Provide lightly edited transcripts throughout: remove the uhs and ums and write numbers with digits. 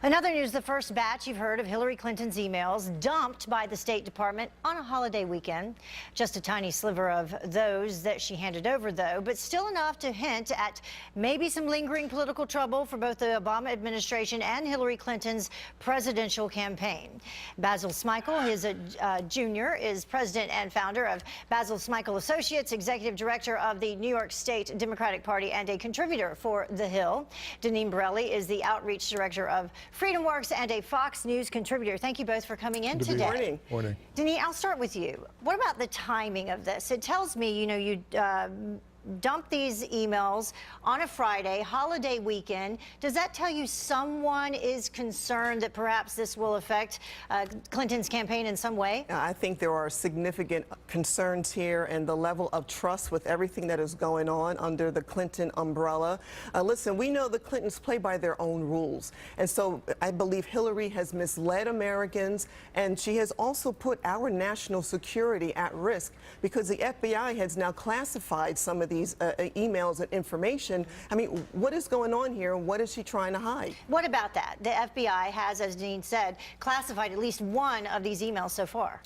In other news, the first batch you've heard of Hillary Clinton's emails dumped by the State Department on a holiday weekend. Just a tiny sliver of those that she handed over, though, but still enough to hint at maybe some lingering political trouble for both the Obama administration and Hillary Clinton's presidential campaign. Basil Smikle, his Jr., is president and founder of Basil Smikle Associates, executive director of the New York State Democratic Party, and a contributor for The Hill. Deneen Borelli is the outreach director of Freedom Works and a Fox News contributor. Thank you both for coming in today. Morning. Morning. Deneen, I'll start with you. What about the timing of this? It tells me, you dump these emails on a Friday, holiday weekend. Does that tell you someone is concerned that perhaps this will affect Clinton's campaign in some way? I think there are significant concerns here, and the level of trust with everything that is going on under the Clinton umbrella. Listen, we know the Clintons play by their own rules, and so I believe Hillary has misled Americans, and she has also put our national security at risk because the FBI has now classified some of these emails and information. I mean, what is going on here? What is she trying to hide? What about that? The FBI has, as Deneen said, classified at least one of these emails so far.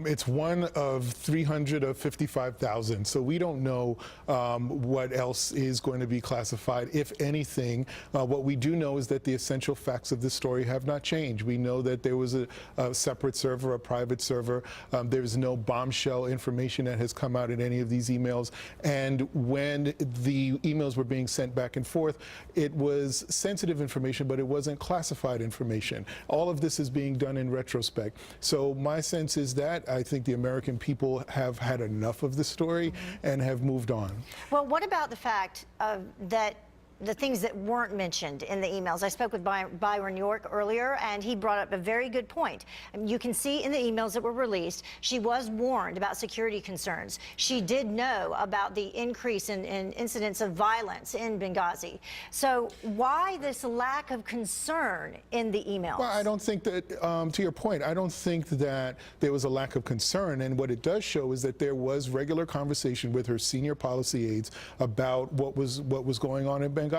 It's one of 355,000, so we don't know what else is going to be classified, if anything. What we do know is that the essential facts of this story have not changed. We know that there was a separate server, a private server. There's no bombshell information that has come out in any of these emails. And when the emails were being sent back and forth, it was sensitive information, but it wasn't classified information. All of this is being done in retrospect. So my sense is that I think the American people have had enough of the story and have moved on. Well, what about the fact that the things that weren't mentioned in the emails? I spoke with Byron York earlier, and he brought up a very good point. You can see in the emails that were released, she was warned about security concerns. She did know about the increase in incidents of violence in Benghazi. So why this lack of concern in the emails? Well, I don't think that, to your point, I don't think that there was a lack of concern. And what it does show is that there was regular conversation with her senior policy aides about what was going on in Benghazi.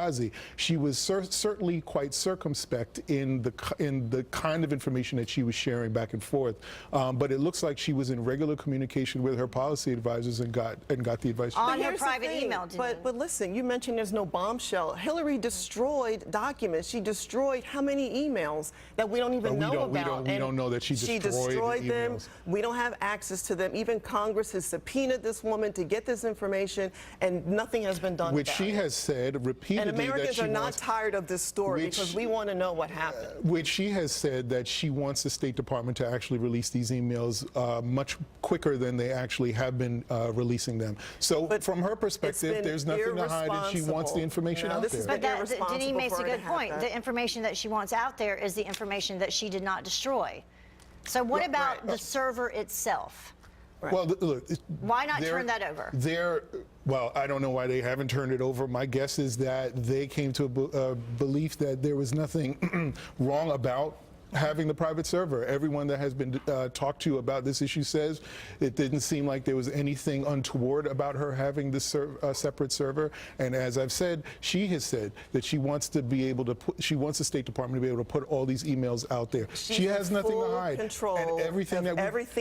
She was certainly quite circumspect in the kind of information that she was sharing back and forth, but it looks like she was in regular communication with her policy advisors and got the advice on her private email. But listen, you mentioned there's no bombshell. Hillary destroyed documents. She destroyed how many emails that we don't even know about? We don't know that she destroyed them. We don't have access to them. Even Congress has subpoenaed this woman to get this information, and nothing has been done. Which she has said repeatedly. And Americans are not tired of this story because we want to know what happened. Which she has said that she wants the State Department to actually release these emails much quicker than they actually have been releasing them. So from her perspective, there's nothing to hide, and she wants the information out there. But Deneen makes a good point. The information that she wants out there is the information that she did not destroy. So what about the server itself? Right. Well, look, why not turn that over? Well, I don't know why they haven't turned it over. My guess is that they came to a belief that there was nothing wrong about having the private server. Everyone that has been talked to about this issue says it didn't seem like there was anything untoward about her having this separate server. And as I've said, she has said that she wants to be able to she wants the State Department to be able to put all these emails out there. She has nothing to hide. Control and everything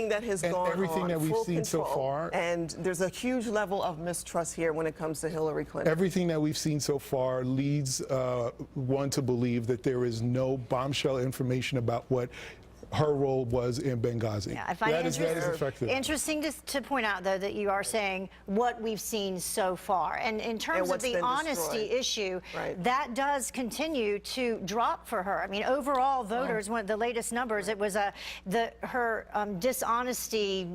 that has gone on, everything that we've seen so far. And there's a huge level of mistrust here when it comes to Hillary Clinton. Everything that we've seen so far leads one to believe that there is no bombshell information about what her role was in Benghazi. Yeah, I find it interesting to point out, though, that you are saying what we've seen so far. And in terms of the honesty issue, that does continue to drop for her. I mean, overall voters, one of the latest numbers, it was her dishonesty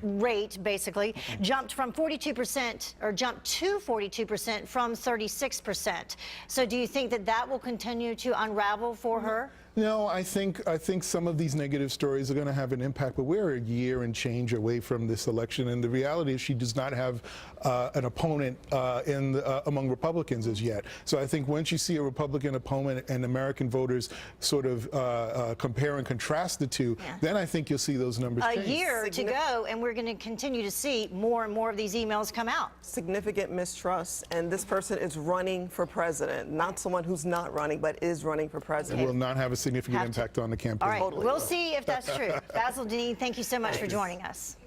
rate, basically, jumped from 42%, or jumped to 42% from 36%. So do you think that that will continue to unravel for her? No, I think some of these negative stories are going to have an impact, but we're a year and change away from this election, and the reality is she does not have an opponent among Republicans as yet. So I think once you see a Republican opponent and American voters sort of compare and contrast the two, then I think you'll see those numbers change. A year to go, and we're going to continue to see more and more of these emails come out. Significant mistrust, and this person is running for president, not someone who's not running, but is running for president. It will not have a significant impact on the campaign. All right, we'll see if that's true. Basil, Deneen, thank you so much for joining us.